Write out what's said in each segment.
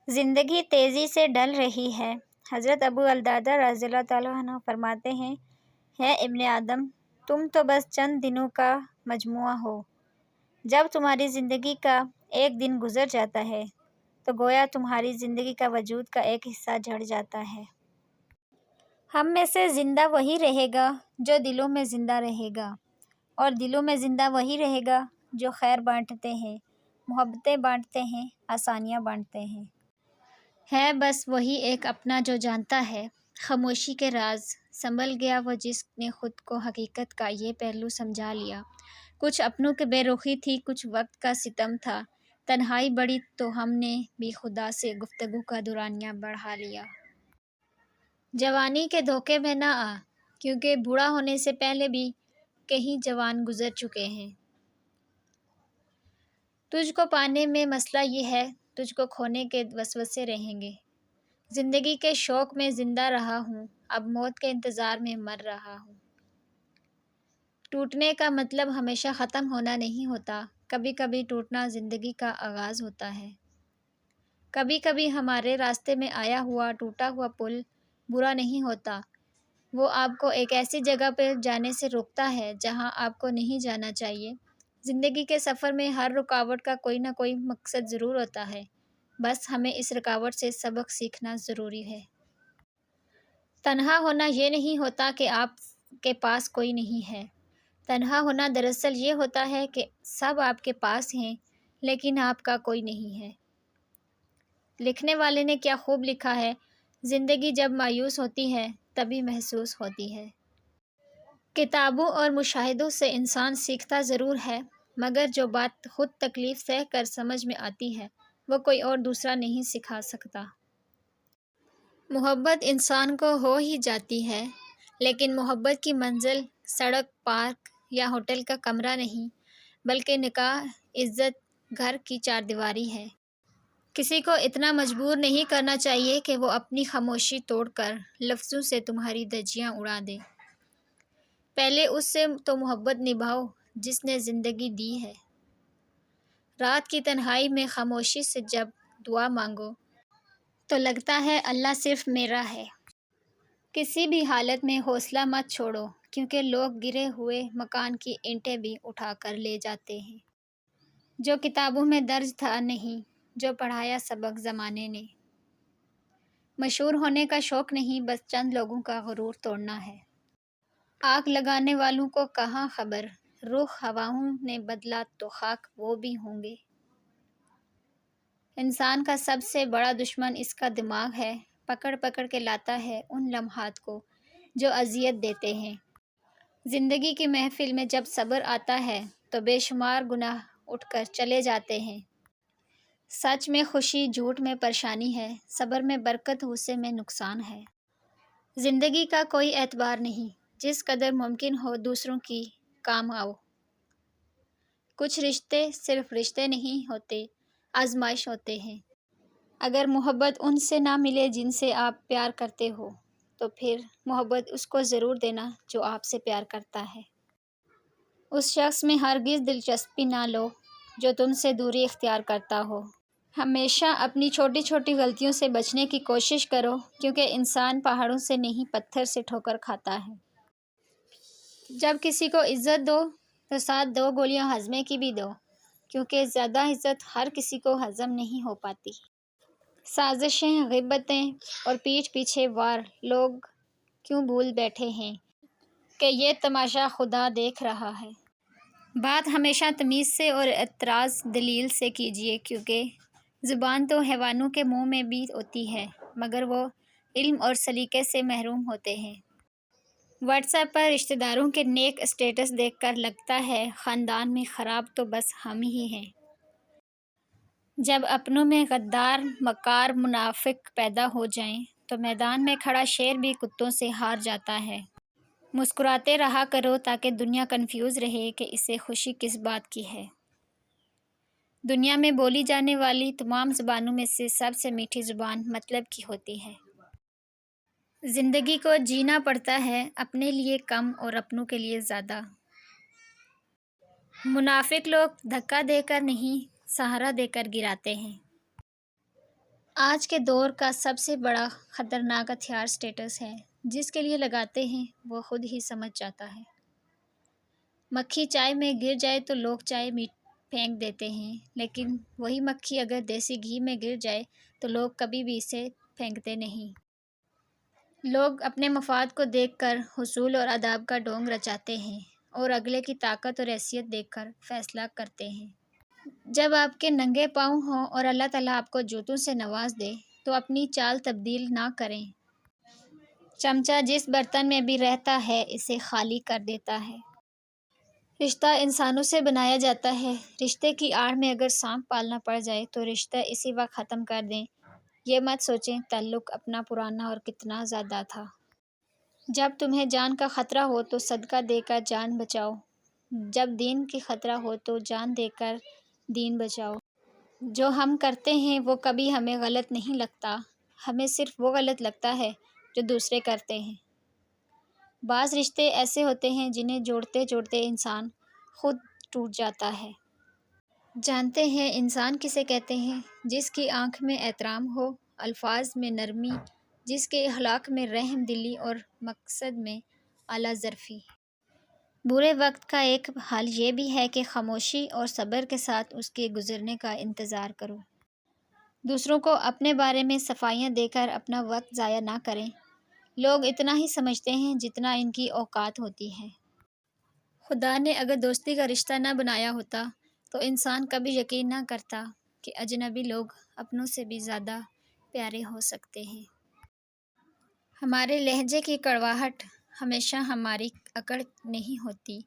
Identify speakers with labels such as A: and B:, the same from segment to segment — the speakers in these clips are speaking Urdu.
A: زندگی تیزی سے ڈل رہی ہے۔ حضرت ابو الدرداء رضی اللہ تعالیٰ عنہ فرماتے ہیں، ہے ابن آدم، تم تو بس چند دنوں کا مجموعہ ہو۔ جب تمہاری زندگی کا ایک دن گزر جاتا ہے تو گویا تمہاری زندگی کا وجود کا ایک حصہ جھڑ جاتا ہے۔ ہم میں سے زندہ وہی رہے گا جو دلوں میں زندہ رہے گا، اور دلوں میں زندہ وہی رہے گا جو خیر بانٹتے ہیں، محبتیں بانٹتے ہیں، آسانیاں بانٹتے ہیں۔ ہے بس وہی ایک اپنا جو جانتا ہے خاموشی کے راز، سنبھل گیا وہ جس نے خود کو حقیقت کا یہ پہلو سمجھا لیا۔ کچھ اپنوں کی بے رخی تھی، کچھ وقت کا ستم تھا، تنہائی بڑھی تو ہم نے بھی خدا سے گفتگو کا دورانیہ بڑھا لیا۔ جوانی کے دھوکے میں نہ آ، کیونکہ بوڑھا ہونے سے پہلے بھی کئی جوان گزر چکے ہیں۔ تجھ کو پانے میں مسئلہ یہ ہے، تجھ کو کھونے کے وسوسے رہیں گے۔ زندگی کے شوق میں زندہ رہا ہوں، اب موت کے انتظار میں مر رہا ہوں۔ ٹوٹنے کا مطلب ہمیشہ ختم ہونا نہیں ہوتا، کبھی کبھی ٹوٹنا زندگی کا آغاز ہوتا ہے۔ کبھی کبھی ہمارے راستے میں آیا ہوا ٹوٹا ہوا پل برا نہیں ہوتا، وہ آپ کو ایک ایسی جگہ پہ جانے سے روکتا ہے جہاں آپ کو نہیں جانا چاہیے۔ زندگی کے سفر میں ہر رکاوٹ کا کوئی نہ کوئی مقصد ضرور ہوتا ہے، بس ہمیں اس رکاوٹ سے سبق سیکھنا ضروری ہے۔ تنہا ہونا یہ نہیں ہوتا کہ آپ کے پاس کوئی نہیں ہے، تنہا ہونا دراصل یہ ہوتا ہے کہ سب آپ کے پاس ہیں لیکن آپ کا کوئی نہیں ہے۔ لکھنے والے نے کیا خوب لکھا ہے، زندگی جب مایوس ہوتی ہے تبھی محسوس ہوتی ہے۔ کتابوں اور مشاہدوں سے انسان سیکھتا ضرور ہے، مگر جو بات خود تکلیف سہ کر سمجھ میں آتی ہے وہ کوئی اور دوسرا نہیں سکھا سکتا۔ محبت انسان کو ہو ہی جاتی ہے، لیکن محبت کی منزل سڑک، پارک یا ہوٹل کا کمرہ نہیں، بلکہ نکاح، عزت، گھر کی چاردیواری ہے۔ کسی کو اتنا مجبور نہیں کرنا چاہیے کہ وہ اپنی خاموشی توڑ کر لفظوں سے تمہاری دھجیاں اڑا دے۔ پہلے اس سے تو محبت نبھاؤ جس نے زندگی دی ہے۔ رات کی تنہائی میں خاموشی سے جب دعا مانگو تو لگتا ہے اللہ صرف میرا ہے۔ کسی بھی حالت میں حوصلہ مت چھوڑو، کیونکہ لوگ گرے ہوئے مکان کی اینٹیں بھی اٹھا کر لے جاتے ہیں۔ جو کتابوں میں درج تھا نہیں، جو پڑھایا سبق زمانے نے۔ مشہور ہونے کا شوق نہیں، بس چند لوگوں کا غرور توڑنا ہے۔ آگ لگانے والوں کو کہاں خبر، رخ ہواؤں نے بدلا تو خاک وہ بھی ہوں گے۔ انسان کا سب سے بڑا دشمن اس کا دماغ ہے، پکڑ پکڑ کے لاتا ہے ان لمحات کو جو اذیت دیتے ہیں۔ زندگی کی محفل میں جب صبر آتا ہے تو بے شمار گناہ اٹھ کر چلے جاتے ہیں۔ سچ میں خوشی، جھوٹ میں پریشانی ہے، صبر میں برکت، غصے میں نقصان ہے۔ زندگی کا کوئی اعتبار نہیں، جس قدر ممکن ہو دوسروں کی کام آؤ۔ کچھ رشتے صرف رشتے نہیں ہوتے، آزمائش ہوتے ہیں۔ اگر محبت ان سے نہ ملے جن سے آپ پیار کرتے ہو تو پھر محبت اس کو ضرور دینا جو آپ سے پیار کرتا ہے۔ اس شخص میں ہرگز دلچسپی نہ لو جو تم سے دوری اختیار کرتا ہو۔ ہمیشہ اپنی چھوٹی چھوٹی غلطیوں سے بچنے کی کوشش کرو، کیونکہ انسان پہاڑوں سے نہیں پتھر سے ٹھوکر کھاتا ہے۔ جب کسی کو عزت دو تو ساتھ دو گولیاں ہضمے کی بھی دو، کیونکہ زیادہ عزت ہر کسی کو ہضم نہیں ہو پاتی۔ سازشیں، غیبتیں اور پیٹھ پیچھے وار لوگ کیوں بھول بیٹھے ہیں کہ یہ تماشا خدا دیکھ رہا ہے۔ بات ہمیشہ تمیز سے اور اعتراض دلیل سے کیجیے، کیونکہ زبان تو حیوانوں کے منہ میں بھی ہوتی ہے مگر وہ علم اور سلیقے سے محروم ہوتے ہیں۔ واٹس ایپ پر رشتہ داروں کے نیک اسٹیٹس دیکھ کر لگتا ہے خاندان میں خراب تو بس ہم ہی ہیں۔ جب اپنوں میں غدار، مکار، منافق پیدا ہو جائیں تو میدان میں کھڑا شیر بھی کتوں سے ہار جاتا ہے۔ مسکراتے رہا کرو تاکہ دنیا کنفیوز رہے کہ اسے خوشی کس بات کی ہے۔ دنیا میں بولی جانے والی تمام زبانوں میں سے سب سے میٹھی زبان مطلب کی ہوتی ہے۔ زندگی کو جینا پڑتا ہے، اپنے لیے کم اور اپنوں کے لیے زیادہ۔ منافق لوگ دھکا دے کر نہیں، سہارا دے کر گراتے ہیں۔ آج کے دور کا سب سے بڑا خطرناک ہتھیار اسٹیٹس ہے۔ جس کے لیے لگاتے ہیں وہ خود ہی سمجھ جاتا ہے۔ مکھی چائے میں گر جائے تو لوگ چائے پھینک دیتے ہیں، لیکن وہی مکھی اگر دیسی گھی میں گر جائے تو لوگ کبھی بھی اسے پھینکتے نہیں۔ لوگ اپنے مفاد کو دیکھ کر حصول اور آداب کا ڈھونگ رچاتے ہیں اور اگلے کی طاقت اور حیثیت دیکھ کر فیصلہ کرتے ہیں۔ جب آپ کے ننگے پاؤں ہوں اور اللہ تعالیٰ آپ کو جوتوں سے نواز دے تو اپنی چال تبدیل نہ کریں۔ چمچہ جس برتن میں بھی رہتا ہے اسے خالی کر دیتا ہے۔ رشتہ انسانوں سے بنایا جاتا ہے۔ رشتے کی آڑ میں اگر سانپ پالنا پڑ جائے تو رشتہ اسی وقت ختم کر دیں۔ یہ مت سوچیں تعلق اپنا پرانا اور کتنا زیادہ تھا۔ جب تمہیں جان کا خطرہ ہو تو صدقہ دے کر جان بچاؤ۔ جب دین کی خطرہ ہو تو جان دے کر دین بچاؤ۔ جو ہم کرتے ہیں وہ کبھی ہمیں غلط نہیں لگتا، ہمیں صرف وہ غلط لگتا ہے جو دوسرے کرتے ہیں۔ بعض رشتے ایسے ہوتے ہیں جنہیں جوڑتے جوڑتے انسان خود ٹوٹ جاتا ہے۔ جانتے ہیں انسان کسے کہتے ہیں؟ جس کی آنکھ میں احترام ہو، الفاظ میں نرمی، جس کے اخلاق میں رحم دلی اور مقصد میں اعلیٰ ظرفی۔ برے وقت کا ایک حل یہ بھی ہے کہ خاموشی اور صبر کے ساتھ اس کے گزرنے کا انتظار کرو۔ دوسروں کو اپنے بارے میں صفائیاں دے کر اپنا وقت ضائع نہ کریں۔ لوگ اتنا ہی سمجھتے ہیں جتنا ان کی اوقات ہوتی ہے۔ خدا نے اگر دوستی کا رشتہ نہ بنایا ہوتا تو انسان کبھی یقین نہ کرتا کہ اجنبی لوگ اپنوں سے بھی زیادہ پیارے ہو سکتے ہیں۔ ہمارے لہجے کی کڑواہٹ ہمیشہ ہماری اکڑ نہیں ہوتی،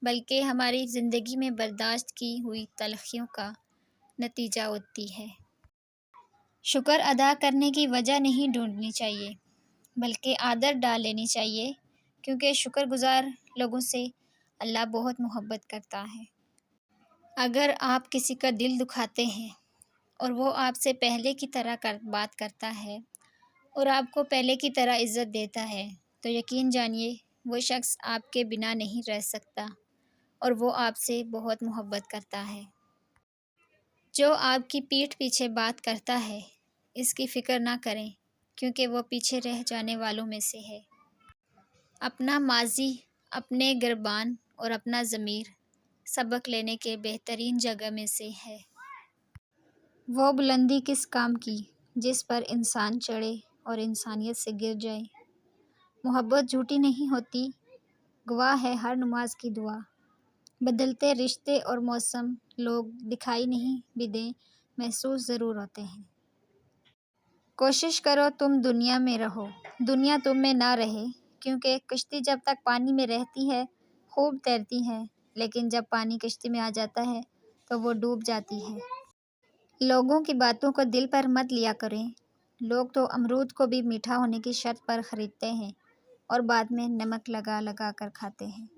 A: بلکہ ہماری زندگی میں برداشت کی ہوئی تلخیوں کا نتیجہ ہوتی ہے۔ شکر ادا کرنے کی وجہ نہیں ڈھونڈنی چاہیے، بلکہ عادت ڈال لینی چاہیے، کیونکہ شکر گزار لوگوں سے اللہ بہت محبت کرتا ہے۔ اگر آپ کسی کا دل دکھاتے ہیں اور وہ آپ سے پہلے کی طرح بات کرتا ہے اور آپ کو پہلے کی طرح عزت دیتا ہے تو یقین جانیے وہ شخص آپ کے بنا نہیں رہ سکتا اور وہ آپ سے بہت محبت کرتا ہے۔ جو آپ کی پیٹھ پیچھے بات کرتا ہے اس کی فکر نہ کریں، کیونکہ وہ پیچھے رہ جانے والوں میں سے ہے۔ اپنا ماضی، اپنے گربان اور اپنا ضمیر سبق لینے کے بہترین جگہ میں سے ہے۔ وہ بلندی کس کام کی جس پر انسان چڑھے اور انسانیت سے گر جائے۔ محبت جھوٹی نہیں ہوتی، گواہ ہے ہر نماز کی دعا۔ بدلتے رشتے اور موسم لوگ دکھائی نہیں بھی دیں محسوس ضرور ہوتے ہیں۔ کوشش کرو تم دنیا میں رہو، دنیا تم میں نہ رہے، کیونکہ کشتی جب تک پانی میں رہتی ہے خوب تیرتی ہے، لیکن جب پانی کشتی میں آ جاتا ہے تو وہ ڈوب جاتی ہے۔ لوگوں کی باتوں کو دل پر مت لیا کریں۔ لوگ تو امرود کو بھی میٹھا ہونے کی شرط پر خریدتے ہیں اور بعد میں نمک لگا لگا کر کھاتے ہیں۔